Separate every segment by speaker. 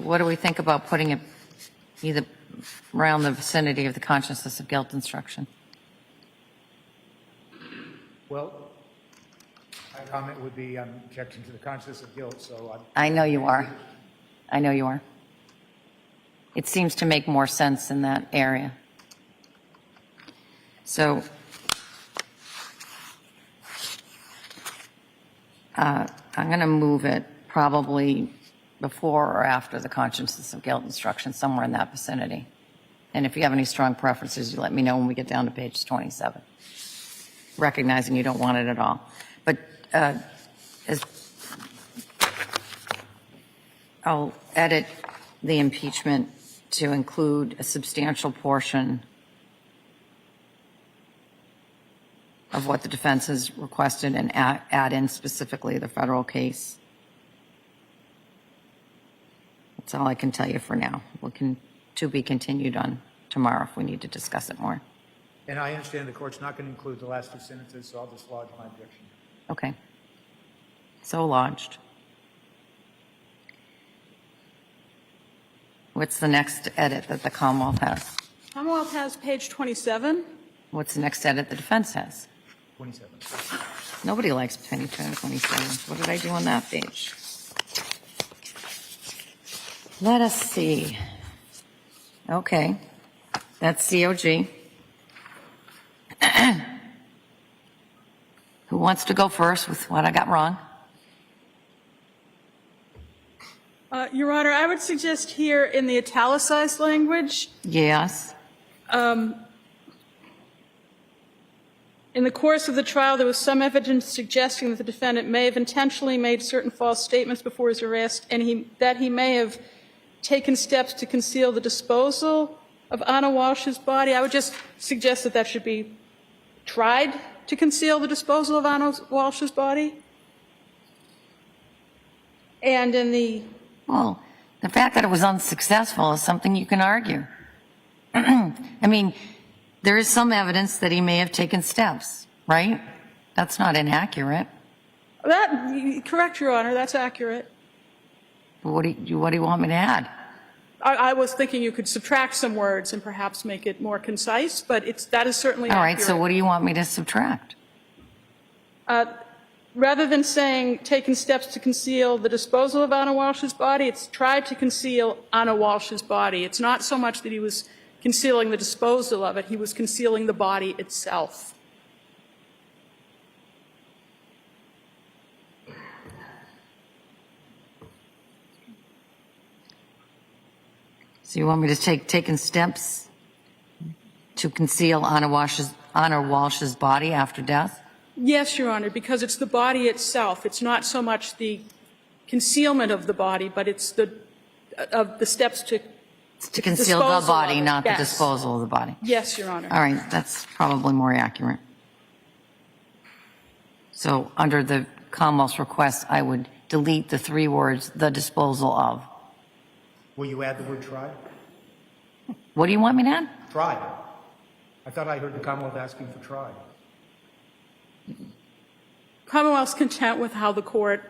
Speaker 1: what do we think about putting it either around the vicinity of the consciousness of guilt instruction?
Speaker 2: Well, my comment would be I'm objecting to the consciousness of guilt, so
Speaker 1: I know you are. I know you are. It seems to make more sense in that area. So I'm going to move it probably before or after the consciousness of guilt instruction, somewhere in that vicinity. And if you have any strong preferences, you let me know when we get down to page 27, recognizing you don't want it at all. But I'll edit the impeachment to include a substantial portion of what the defense has requested and add in specifically the federal case. That's all I can tell you for now. To be continued on tomorrow if we need to discuss it more.
Speaker 2: And I understand the court's not going to include the last two sentences, so I'll just lodge my objection.
Speaker 1: Okay. So lodged. What's the next edit that the Commonwealth has?
Speaker 3: Commonwealth has page 27.
Speaker 1: What's the next edit the defense has?
Speaker 2: 27.
Speaker 1: Nobody likes penny 27. What did I do on that page? Let us see. Okay. That's COG. Who wants to go first with what I got wrong?
Speaker 3: Your Honor, I would suggest here in the italicized language,
Speaker 1: Yes.
Speaker 3: in the course of the trial, there was some evidence suggesting that the defendant may have intentionally made certain false statements before his arrest, and that he may have taken steps to conceal the disposal of Anna Walsh's body. I would just suggest that that should be tried to conceal the disposal of Anna Walsh's body. And in the
Speaker 1: Well, the fact that it was unsuccessful is something you can argue. I mean, there is some evidence that he may have taken steps, right? That's not inaccurate.
Speaker 3: correct, Your Honor, that's accurate.
Speaker 1: What do you want me to add?
Speaker 3: I was thinking you could subtract some words and perhaps make it more concise, but that is certainly
Speaker 1: All
Speaker 3: accurate.
Speaker 1: right, so what do you want me to subtract?
Speaker 3: Rather than saying taken steps to conceal the disposal of Anna Walsh's body, it's tried to conceal Anna Walsh's body. It's not so much that he was concealing the disposal of it, he was concealing the body itself.
Speaker 1: So you want me to taken steps to conceal Anna Walsh's body after death?
Speaker 3: Yes, Your Honor, because it's the body itself. It's not so much the concealment of the body, but it's the steps to
Speaker 1: conceal the body,
Speaker 3: of it.
Speaker 1: not
Speaker 3: Yes.
Speaker 1: the disposal of the body.
Speaker 3: Yes, Your Honor.
Speaker 1: All right, that's probably more accurate. So under the Commonwealth's request, I would delete the 3 words, the disposal of.
Speaker 2: Will you add the word tried?
Speaker 1: What do you want me to add?
Speaker 2: Tried. I thought I heard the Commonwealth asking for tried.
Speaker 3: Commonwealth's content with how the court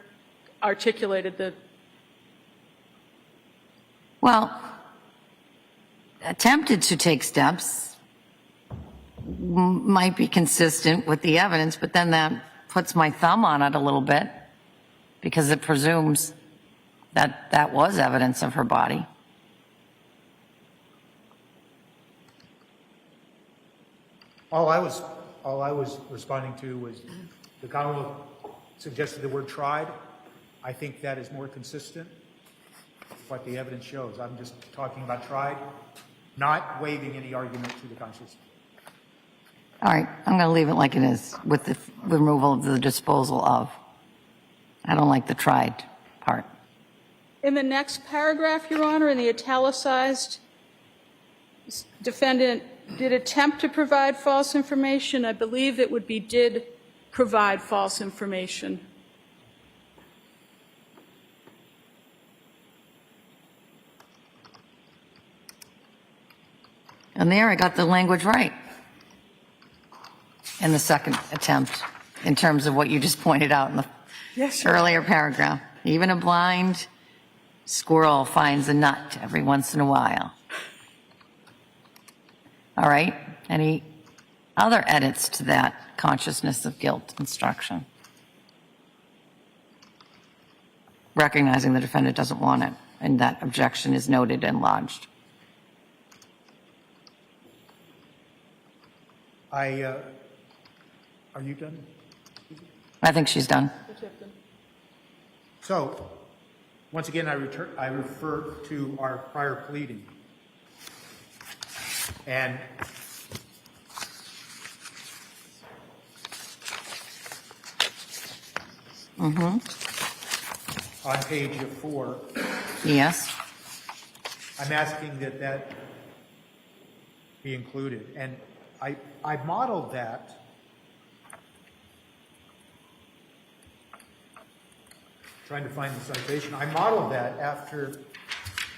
Speaker 3: articulated the.
Speaker 1: Well, attempted to take steps might be consistent with the evidence, but then that puts my thumb on it a little bit because it presumes that that was evidence of her body.
Speaker 2: All I was responding to was the Commonwealth suggested the word tried. I think that is more consistent with what the evidence shows. I'm just talking about tried, not waiving any argument to the conscience.
Speaker 1: All right, I'm going to leave it like it is with the removal of the disposal of. I don't like the tried part.
Speaker 3: In the next paragraph, Your Honor, in the italicized, defendant did attempt to provide false information. I believe it would be did provide false information.
Speaker 1: And there I got the language right in the second attempt in terms of what you just pointed out in the
Speaker 3: Yes, Your Honor.
Speaker 1: earlier paragraph. Even a blind Squirrel finds a nut every once in a while. All right, any other edits to that consciousness of guilt instruction? Recognizing the defendant doesn't want it, and that objection is noted and lodged.
Speaker 2: Are you done?
Speaker 1: I think she's done.
Speaker 2: So, once again, I refer to our prior pleading. And on page 4,
Speaker 1: Yes.
Speaker 2: I'm asking that be included. And I modeled that trying to find the citation. I modeled that after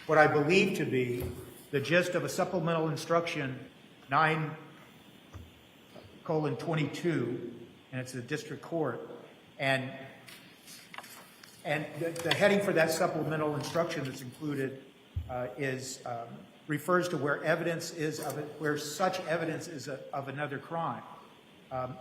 Speaker 2: what I believe to be the gist of a supplemental instruction 9:22, and it's the district court. And the heading for that supplemental instruction that's included refers to where evidence is where such evidence is of another crime.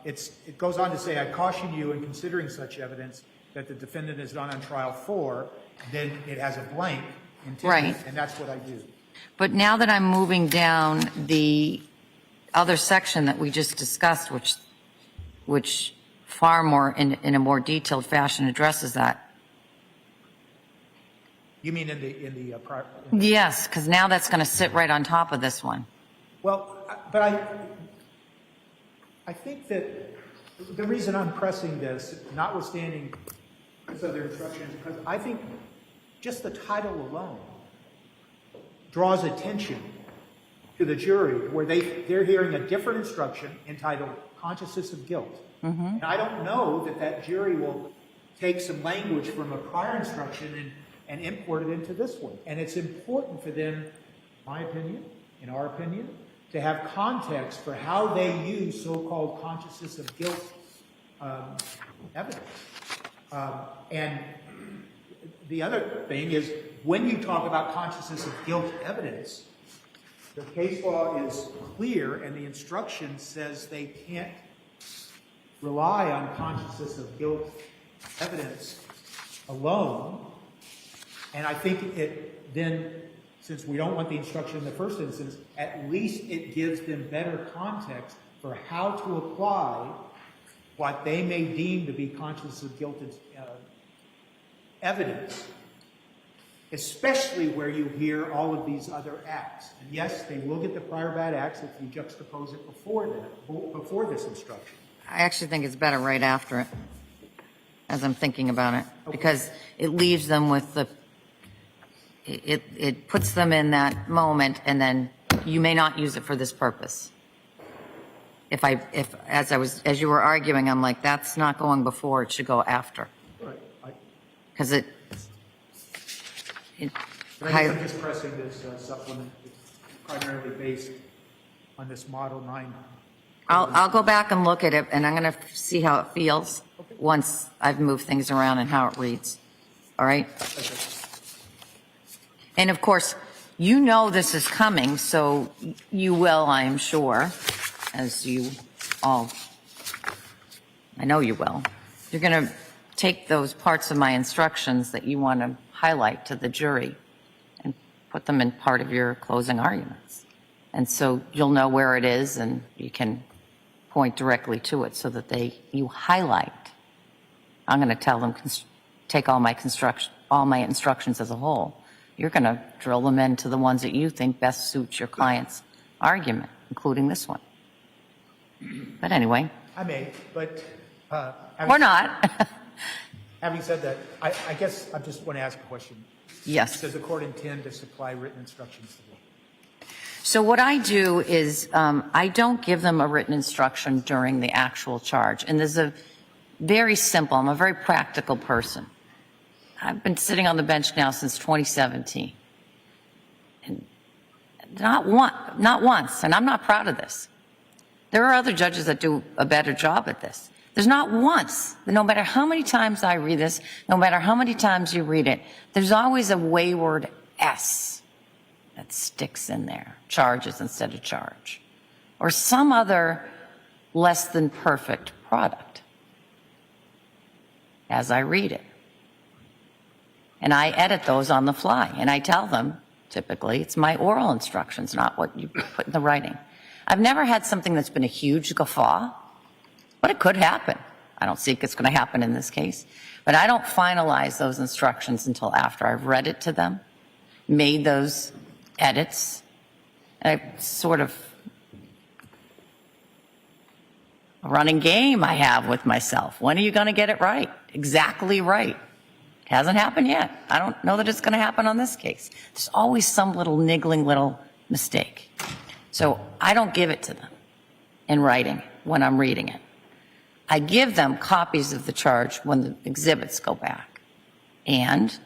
Speaker 2: It goes on to say, I caution you in considering such evidence that the defendant is not on trial for, then it has a blank intended,
Speaker 1: Right.
Speaker 2: and that's what I do.
Speaker 1: But now that I'm moving down the other section that we just discussed, which far more in a more detailed fashion addresses that.
Speaker 2: You mean in the prior?
Speaker 1: Yes, because now that's going to sit right on top of this one.
Speaker 2: Well, but I think that the reason I'm pressing this, notwithstanding this other instruction, is because I think just the title alone draws attention to the jury, where they're hearing a different instruction entitled consciousness of guilt. And I don't know that jury will take some language from a prior instruction and import it into this one. And it's important for them, in my opinion, in our opinion, to have context for how they use so-called consciousness of guilt evidence. And the other thing is, when you talk about consciousness of guilt evidence, the case law is clear, and the instruction says they can't rely on consciousness of guilt evidence alone. And I think it then, since we don't want the instruction in the first instance, at least it gives them better context for how to apply what they may deem to be consciousness of guilt evidence, especially where you hear all of these other acts. And yes, they will get the prior bad acts if you juxtapose it before this instruction.
Speaker 1: I actually think it's better right after it, as I'm thinking about it, because it leaves them with it puts them in that moment, and then you may not use it for this purpose. As you were arguing, I'm like, that's not going before, it should go after.
Speaker 2: Right.
Speaker 1: Because
Speaker 2: I guess I'm just pressing this supplement. It's primarily based on this Model 9.
Speaker 1: I'll go back and look at it, and I'm going to see how it feels once I've moved things around and how it reads. All right?
Speaker 2: Okay.
Speaker 1: And of course, you know this is coming, so you will, I am sure, as you all, I know you will. You're going to take those parts of my instructions that you want to highlight to the jury and put them in part of your closing arguments. And so you'll know where it is, and you can point directly to it so that you highlight. I'm going to tell them, take all my instructions as a whole. You're going to drill them into the ones that you think best suits your client's argument, including this one. But anyway.
Speaker 2: I may, but...
Speaker 1: Or not.
Speaker 2: Having said that, I guess I just want to ask a question.
Speaker 1: Yes.
Speaker 2: Does the court intend to supply written instructions to them?
Speaker 1: So what I do is I don't give them a written instruction during the actual charge. And there's a very simple, I'm a very practical person. I've been sitting on the bench now since 2017. And not once, and I'm not proud of this. There are other judges that do a better job at this. There's not once, no matter how many times I read this, no matter how many times you read it, there's always a wayward S that sticks in there, charges instead of charge, or some other less than perfect product as I read it. And I edit those on the fly, and I tell them, typically, it's my oral instructions, not what you put in the writing. I've never had something that's been a huge guffaw, but it could happen. I don't think it's going to happen in this case. But I don't finalize those instructions until after I've read it to them, made those edits, and I sort of a running game I have with myself. When are you going to get it right? Exactly right. It hasn't happened yet. I don't know that it's going to happen on this case. There's always some little niggling little mistake. So I don't give it to them in writing when I'm reading it. I give them copies of the charge when the exhibits go back. And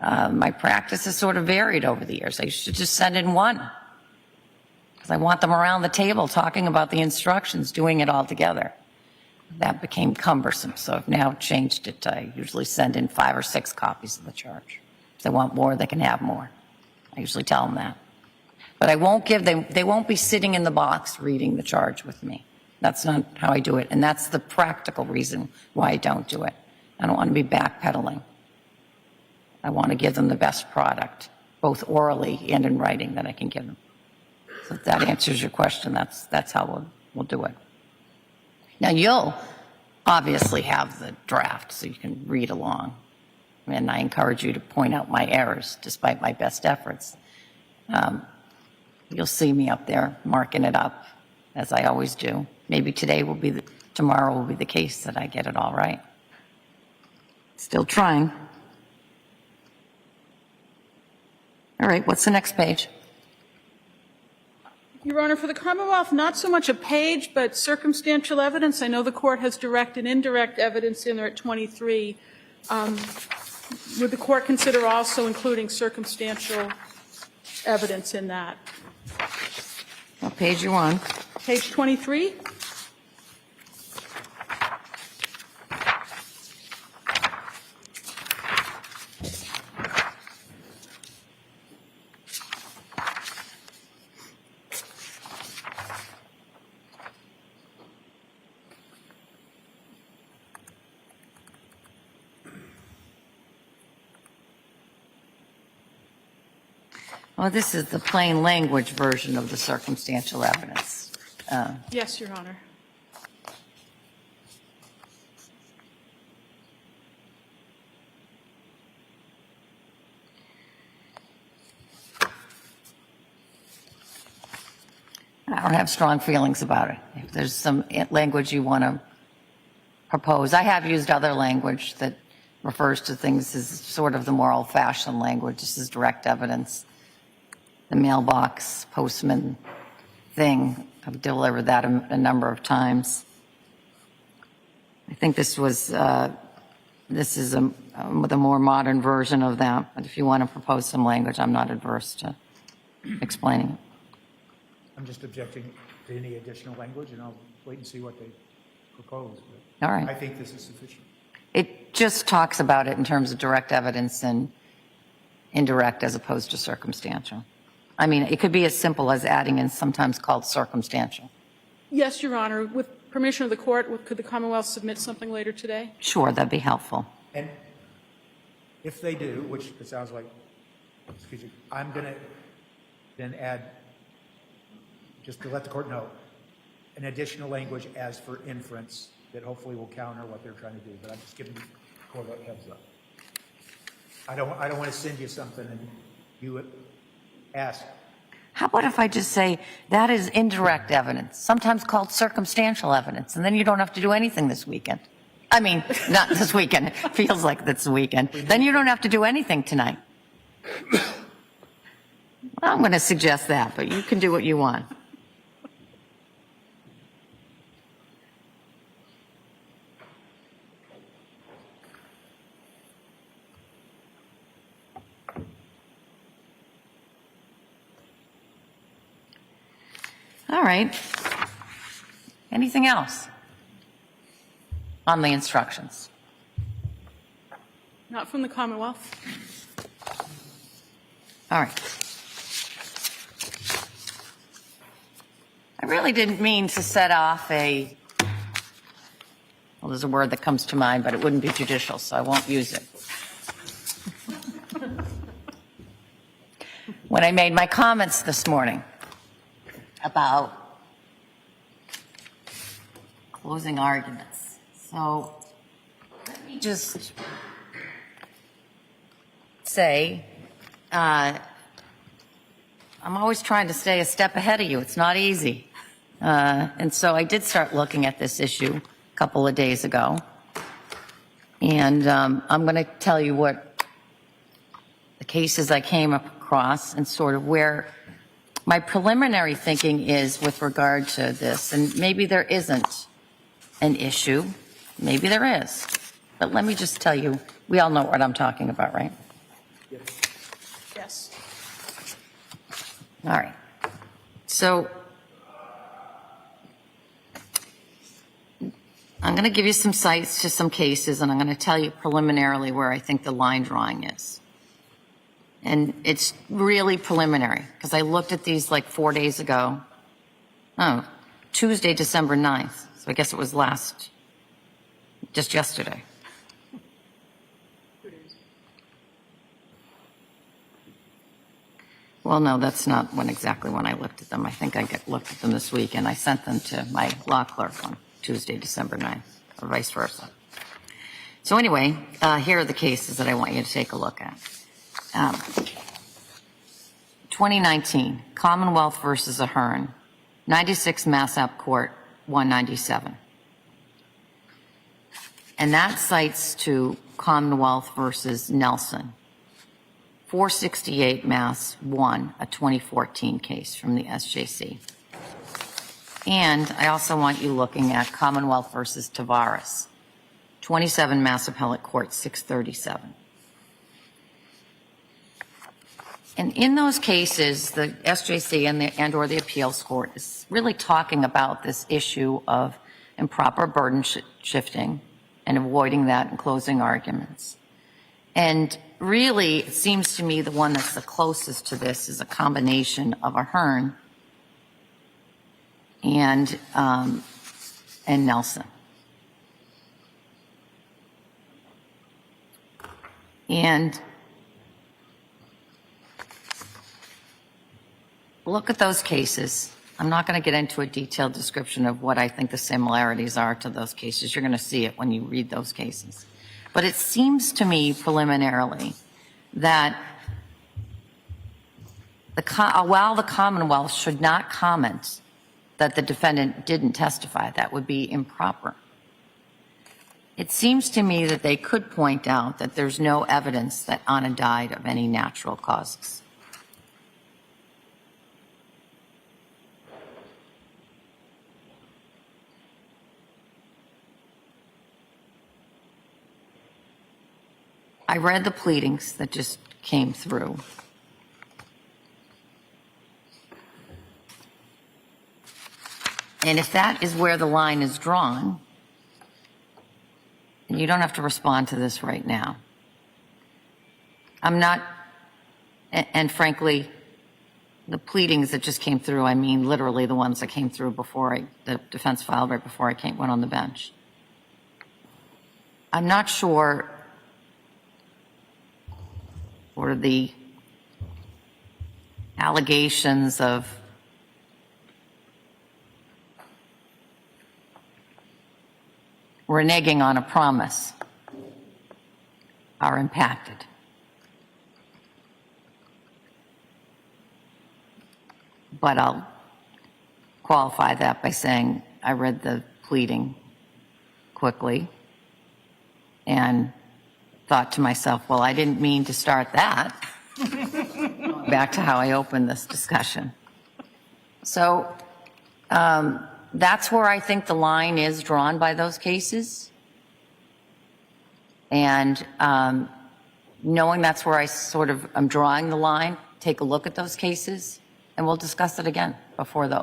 Speaker 1: my practice has sort of varied over the years. I used to just send in one because I want them around the table talking about the instructions, doing it all together. That became cumbersome, so I've now changed it. I usually send in 5 or 6 copies of the charge. If they want more, they can have more. I usually tell them that. But I won't give them, they won't be sitting in the box reading the charge with me. That's not how I do it, and that's the practical reason why I don't do it. I don't want to be backpedaling. I want to give them the best product, both orally and in writing, that I can give them. So if that answers your question, that's how we'll do it. Now, you'll obviously have the draft so you can read along, and I encourage you to point out my errors despite my best efforts. You'll see me up there marking it up, as I always do. Maybe tomorrow will be the case that I get it all right. Still trying. All right, what's the next page?
Speaker 3: Your Honor, for the Commonwealth, not so much a page, but circumstantial evidence. I know the court has direct and indirect evidence in there at 23. Would the court consider also including circumstantial evidence in that?
Speaker 1: What page you on?
Speaker 3: Page 23.
Speaker 1: Well, this is the plain language version of the circumstantial evidence.
Speaker 3: Yes, Your Honor.
Speaker 1: I don't have strong feelings about it. If there's some language you want to propose, I have used other language that refers to things as sort of the more old-fashioned language. This is direct evidence. The mailbox postman thing, I've delivered that a number of times. I think this is the more modern version of that, but if you want to propose some language, I'm not adverse to explaining it.
Speaker 2: I'm just objecting to any additional language, and I'll wait and see what they propose. But
Speaker 1: All right.
Speaker 2: I think this is sufficient.
Speaker 1: It just talks about it in terms of direct evidence and indirect as opposed to circumstantial. I mean, it could be as simple as adding in sometimes called circumstantial.
Speaker 3: Yes, Your Honor. With permission of the court, could the Commonwealth submit something later today?
Speaker 1: Sure, that'd be helpful.
Speaker 2: And if they do, which it sounds like, excuse me, I'm going to then add, just to let the court know, an additional language as for inference that hopefully will counter what they're trying to do. But I'm just giving the court a heads up. I don't want to send you something and you ask.
Speaker 1: How about if I just say that is indirect evidence, sometimes called circumstantial evidence, and then you don't have to do anything this weekend. I mean, not this weekend. It feels like it's the weekend. Then you don't have to do anything tonight. Well, I'm going to suggest that, but you can do what you want. All right. Anything else? on the instructions.
Speaker 3: Not from the Commonwealth.
Speaker 1: All right. I really didn't mean to set off a, well, there's a word that comes to mind, but it wouldn't be judicial, so I won't use it. When I made my comments this morning about closing arguments. So let me just say, I'm always trying to stay a step ahead of you. It's not easy. And so I did start looking at this issue a couple of days ago. And I'm going to tell you what the cases I came across and sort of where my preliminary thinking is with regard to this. And maybe there isn't an issue. Maybe there is. But let me just tell you, we all know what I'm talking about, right?
Speaker 3: Yes.
Speaker 1: All right. So I'm going to give you some cites to some cases, and I'm going to tell you preliminarily where I think the line drawing is. And it's really preliminary because I looked at these like 4 days ago. Oh, Tuesday, December 9th. So I guess it was just yesterday. Well, no, that's not exactly when I looked at them. I think I looked at them this week, and I sent them to my law clerk on Tuesday, December 9th, or vice versa. So anyway, here are the cases that I want you to take a look at. 2019, Commonwealth versus Ahern, 96 Mass App Court, 197. And that cites to Commonwealth versus Nelson, 468 Mass 1, a 2014 case from the SJC. And I also want you looking at Commonwealth versus Tavares, 27 Mass Appellate Court, 637. And in those cases, the SJC and or the appeals court is really talking about this issue of improper burden shifting and avoiding that in closing arguments. And really, it seems to me the one that's the closest to this is a combination of Ahern and Nelson. And look at those cases. I'm not going to get into a detailed description of what I think the similarities are to those cases. You're going to see it when you read those cases. But it seems to me preliminarily that while the Commonwealth should not comment that the defendant didn't testify, that would be improper. It seems to me that they could point out that there's no evidence that Anna died of any natural causes. I read the pleadings that just came through. And if that is where the line is drawn, and you don't have to respond to this right now. I'm not, and frankly, the pleadings that just came through, I mean literally the ones that came through before the defense filed right before I went on the bench. I'm not sure or the allegations of reneging on a promise are impacted. But I'll qualify that by saying I read the pleading quickly and thought to myself, well, I didn't mean to start that. Back to how I opened this discussion. So that's where I think the line is drawn by those cases. And knowing that's where I sort of am drawing the line, take a look at those cases, and we'll discuss it again before the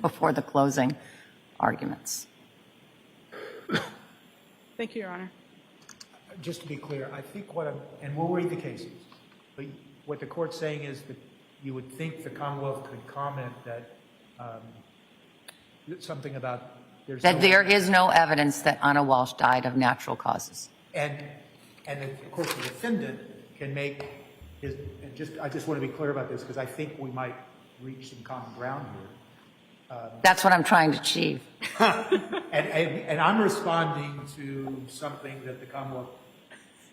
Speaker 1: before the closing arguments.
Speaker 3: Thank you, Your Honor.
Speaker 2: Just to be clear, I think and we'll read the cases, but what the court's saying is that you would think the Commonwealth could comment that something about
Speaker 1: That there is no evidence that Anna Walsh died of natural causes.
Speaker 2: and of course the defendant can make his, I just want to be clear about this because I think we might reach some common ground here.
Speaker 1: That's what I'm trying to achieve.
Speaker 2: And I'm responding to something that the Commonwealth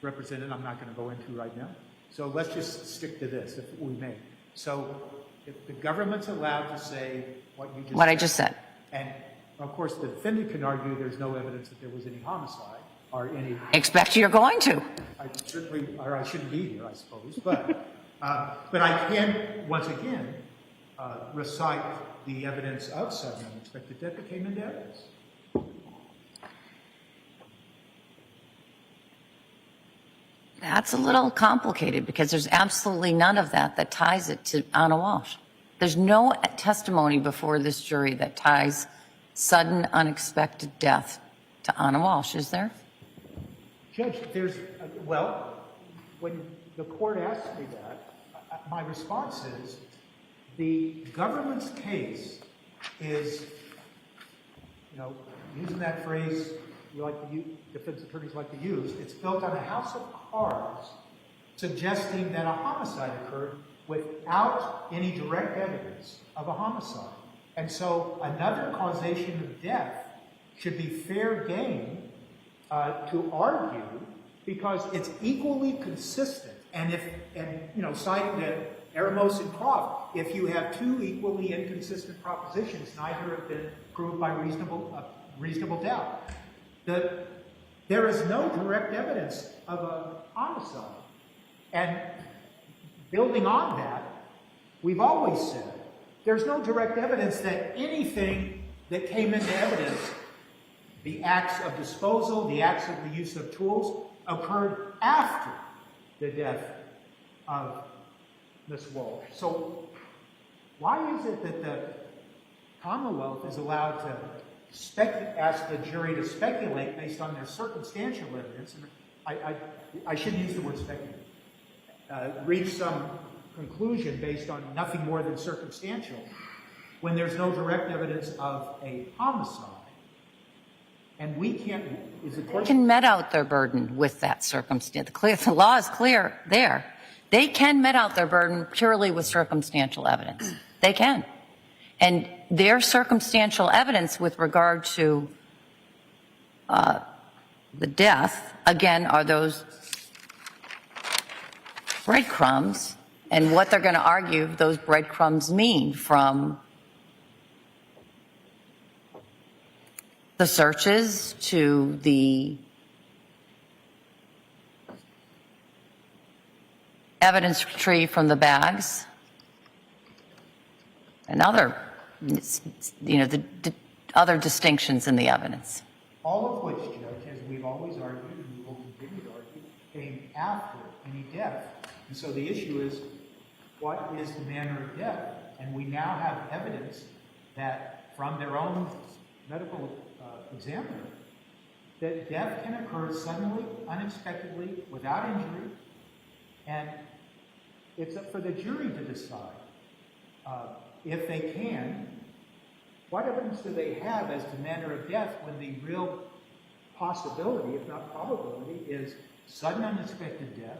Speaker 2: represented I'm not going to go into right now. So let's just stick to this, if we may. So if the government's allowed to say what you just
Speaker 1: What I just said.
Speaker 2: and of course the defendant can argue there's no evidence that there was any homicide or any...
Speaker 1: Expect you're going to.
Speaker 2: I shouldn't be here, I suppose, but I can, once again, recite the evidence of sudden unexpected death that came into evidence.
Speaker 1: That's a little complicated because there's absolutely none of that ties it to Anna Walsh. There's no testimony before this jury that ties sudden unexpected death to Anna Walsh, is there?
Speaker 2: Judge, when the court asked me that, my response is the government's case is, using that phrase defense attorneys like to use, it's built on a house of cards suggesting that a homicide occurred without any direct evidence of a homicide. And so another causation of death should be fair game to argue because it's equally consistent. And citing the Eremos and Croft, if you have two equally inconsistent propositions, neither have been proved by reasonable doubt. There is no direct evidence of a homicide. And building on that, we've always said there's no direct evidence that anything that came into evidence, the acts of disposal, the acts of the use of tools, occurred after the death of Miss Walsh. So why is it that the Commonwealth is allowed to ask the jury to speculate based on their circumstantial evidence? And I shouldn't use the word speculate. Reach some conclusion based on nothing more than circumstantial when there's no direct evidence of a homicide. And we can't,
Speaker 1: They can met out their burden with that circumstance. The law is clear there. They can met out their burden purely with circumstantial evidence. They can. And their circumstantial evidence with regard to the death, again, are those breadcrumbs and what they're going to argue those breadcrumbs mean from the searches to the evidence retrieved from the bags and other, the other distinctions in the evidence.
Speaker 2: all of which, Judge, as we've always argued and we will continue to argue, came after any death. And so the issue is, what is the manner of death? And we now have evidence that from their own medical examiner, that death can occur suddenly, unexpectedly, without injury, and it's up for the jury to decide if they can. What evidence do they have as to manner of death when the real possibility, if not probability, is sudden unexpected death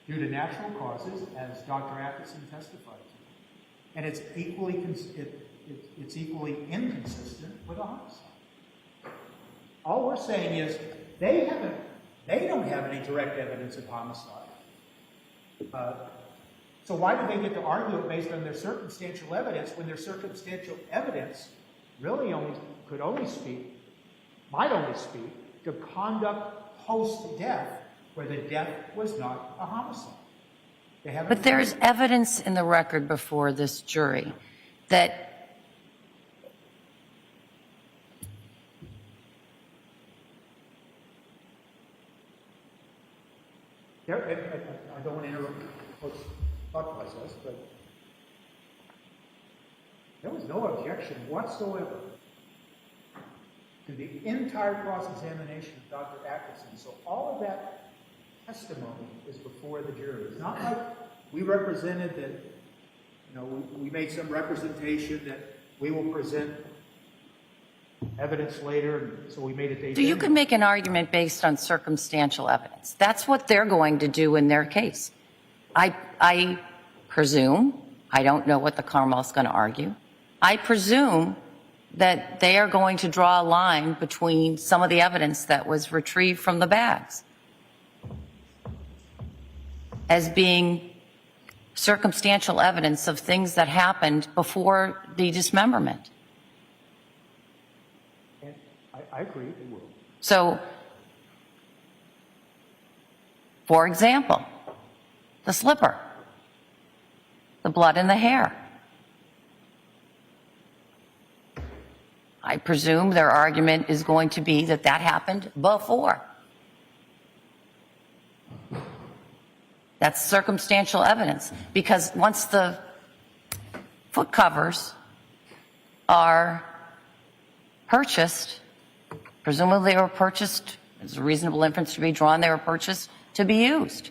Speaker 2: due to natural causes, as Dr. Atkinson testified to, and it's equally inconsistent with a homicide. All we're saying is they don't have any direct evidence of homicide. So why do they get to argue it based on their circumstantial evidence when their circumstantial evidence really might only speak to conduct post-death where the death was not a homicide?
Speaker 1: But there's evidence in the record before this jury that
Speaker 2: I don't want to interrupt the thought process, but there was no objection whatsoever to the entire cross-examination of Dr. Atkinson. So all of that testimony is before the jury. It's not like we represented that, we made some representation that we will present evidence later, and so we made it.
Speaker 1: So you could make an argument based on circumstantial evidence. That's what they're going to do in their case. I presume, I don't know what the Commonwealth's going to argue, I presume that they are going to draw a line between some of the evidence that was retrieved from the bags as being circumstantial evidence of things that happened before the dismemberment.
Speaker 2: And I agree, they will.
Speaker 1: So, for example, the slipper, the blood in the hair. I presume their argument is going to be that that happened before. That's circumstantial evidence, because once the foot covers are purchased, presumably they were purchased, there's a reasonable inference to be drawn, they were purchased to be used.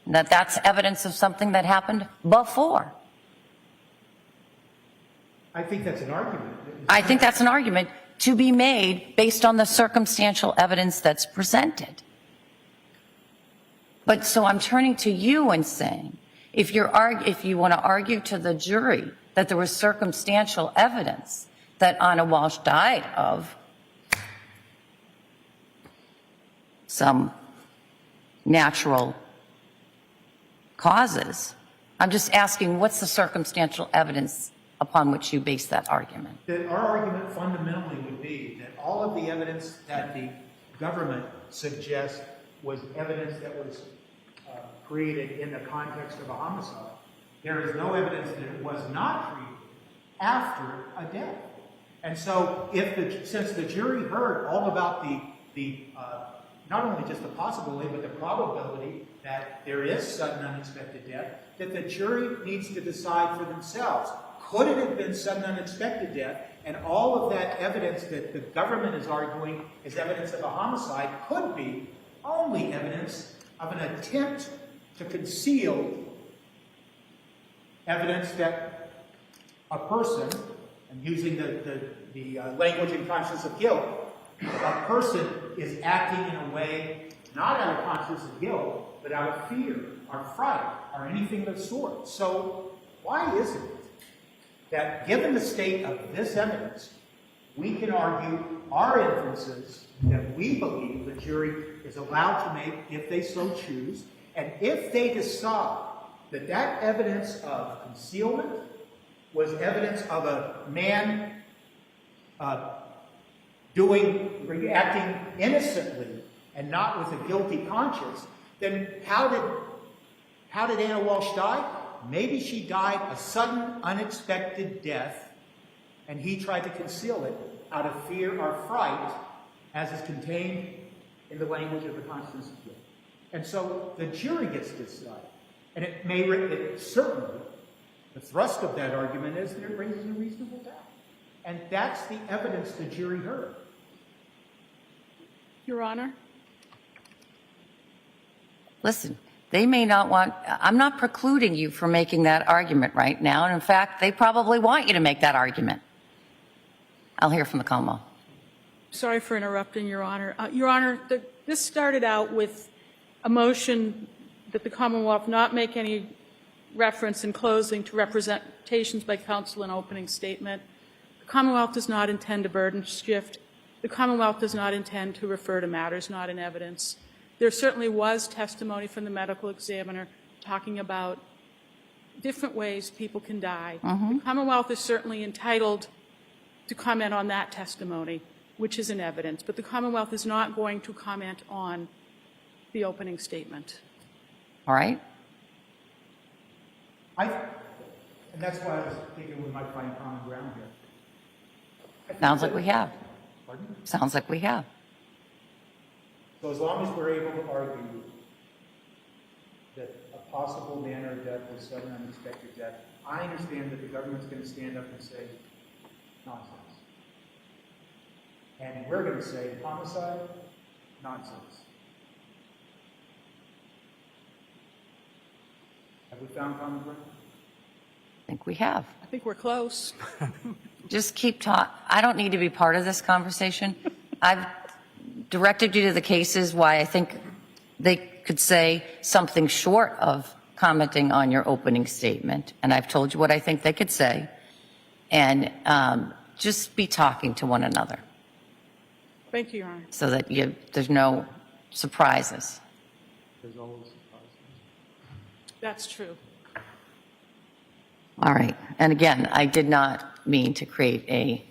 Speaker 1: That's evidence of something that happened before.
Speaker 2: I think that's an argument.
Speaker 1: I think that's an argument to be made based on the circumstantial evidence that's presented. But so I'm turning to you and saying, if you want to argue to the jury that there was circumstantial evidence that Anna Walshe died of some natural causes, I'm just asking, what's the circumstantial evidence upon which you base that argument?
Speaker 2: That our argument fundamentally would be that all of the evidence that the government suggests was evidence that was created in the context of a homicide. There is no evidence that it was not created after a death. And so, since the jury heard all about the not only just the possibility, but the probability that there is sudden unexpected death, that the jury needs to decide for themselves. Could it have been sudden unexpected death? And all of that evidence that the government is arguing is evidence of a homicide could be only evidence of an attempt to conceal evidence that a person, and using the language and consciousness of guilt, a person is acting in a way not out of consciousness of guilt, but out of fear or fright or anything of the sort. So why is it that, given the state of this evidence, we can argue our inferences that we believe the jury is allowed to make if they so choose, and if they decide that that evidence of concealment was evidence of a man reacting innocently and not with a guilty conscience, then how did Anna Walshe die? Maybe she died a sudden, unexpected death, and he tried to conceal it out of fear or fright, as is contained in the language of the consciousness of guilt. And so the jury gets to decide. And it certainly, the thrust of that argument is that it raises a reasonable doubt. And that's the evidence the jury heard.
Speaker 3: Your Honor?
Speaker 1: Listen, they may not want, I'm not precluding you from making that argument right now. And in fact, they probably want you to make that argument. I'll hear from the Commonwealth.
Speaker 3: Sorry for interrupting, Your Honor. Your Honor, this started out with a motion that the Commonwealth not make any reference in closing to representations by counsel in opening statement. The Commonwealth does not intend to burden shift. The Commonwealth does not intend to refer to matters not in evidence. There certainly was testimony from the medical examiner talking about different ways people can die. The Commonwealth is certainly entitled to comment on that testimony, which is in evidence, but the Commonwealth is not going to comment on the opening statement.
Speaker 1: All right?
Speaker 2: And that's why I was thinking we might find common ground here.
Speaker 1: Sounds like we have.
Speaker 2: Pardon?
Speaker 1: Sounds like we have.
Speaker 2: So as long as we're able to argue that a possible manner of death was sudden unexpected death, I understand that the government's going to stand up and say, nonsense. And we're going to say homicide, nonsense. Have we found common ground?
Speaker 1: I think we have.
Speaker 3: I think we're close.
Speaker 1: Just keep talking. I don't need to be part of this conversation. I've directed you to the cases why I think they could say something short of commenting on your opening statement. And I've told you what I think they could say. And just be talking to one another
Speaker 3: Thank you, Your Honor.
Speaker 1: so that there's no surprises.
Speaker 2: There's always surprises.
Speaker 3: That's true.
Speaker 1: All right. And again, I did not mean to create a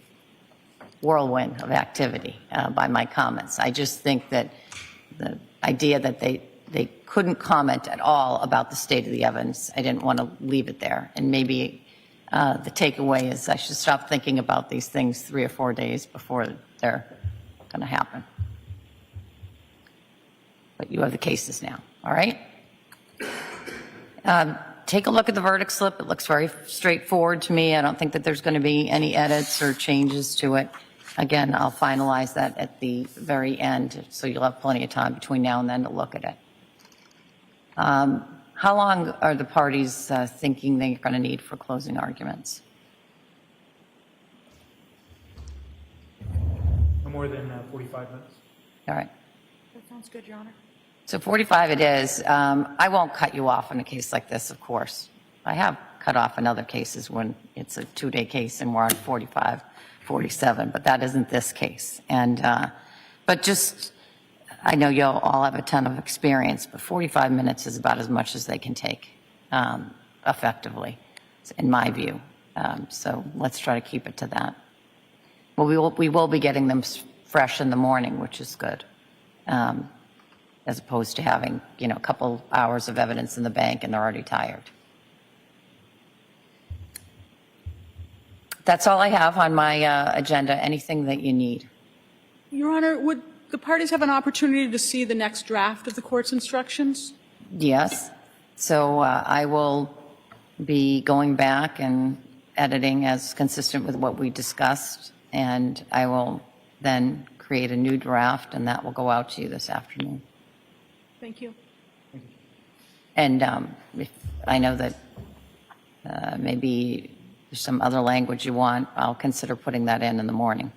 Speaker 1: whirlwind of activity by my comments. I just think that the idea that they couldn't comment at all about the state of the evidence, I didn't want to leave it there. And maybe the takeaway is I should stop thinking about these things 3 or 4 days before they're going to happen. But you have the cases now, all right? Take a look at the verdict slip. It looks very straightforward to me. I don't think that there's going to be any edits or changes to it. Again, I'll finalize that at the very end, so you'll have plenty of time between now and then to look at it. How long are the parties thinking they're going to need for closing arguments?
Speaker 2: No more than 45 minutes.
Speaker 1: All right.
Speaker 3: That sounds good, Your Honor.
Speaker 1: So 45 it is. I won't cut you off in a case like this, of course. I have cut off in other cases when it's a 2-day case and we're on 45, 47, but that isn't this case. And, but just, I know you'll all have a ton of experience, but 45 minutes is about as much as they can take effectively, in my view. So let's try to keep it to that. Well, we will be getting them fresh in the morning, which is good. As opposed to having, a couple hours of evidence in the bank and they're already tired. That's all I have on my agenda. Anything that you need?
Speaker 3: Your Honor, would the parties have an opportunity to see the next draft of the court's instructions?
Speaker 1: Yes. So I will be going back and editing as consistent with what we discussed, and I will then create a new draft, and that will go out to you this afternoon.
Speaker 3: Thank you.
Speaker 1: And if I know that maybe there's some other language you want, I'll consider putting that in the morning.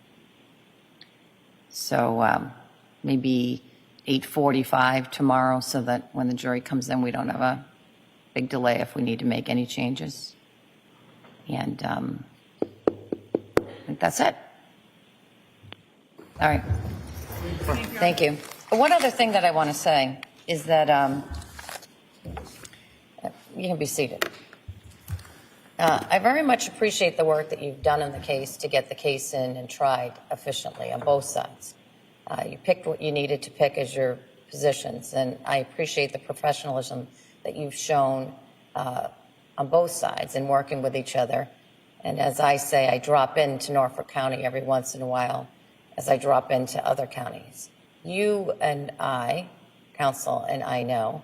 Speaker 1: So maybe 8:45 tomorrow so that when the jury comes in, we don't have a big delay if we need to make any changes. And I think that's it. All right. Thank you. One other thing that I want to say is that you can be seated. I very much appreciate the work that you've done in the case to get the case in and tried efficiently on both sides. You picked what you needed to pick as your positions, and I appreciate the professionalism that you've shown on both sides in working with each other. And as I say, I drop into Norfolk County every once in a while as I drop into other counties. You and I, counsel, and I know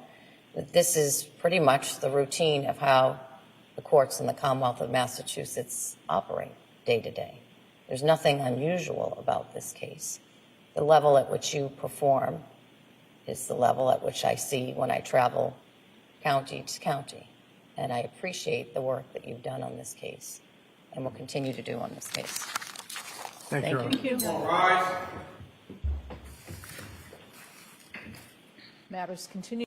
Speaker 1: that this is pretty much the routine of how the courts in the Commonwealth of Massachusetts operate day to day. There's nothing unusual about this case. The level at which you perform is the level at which I see when I travel county to county. And I appreciate the work that you've done on this case and will continue to do on this case.
Speaker 2: Thank you.
Speaker 3: Thank you.
Speaker 4: Matters continue.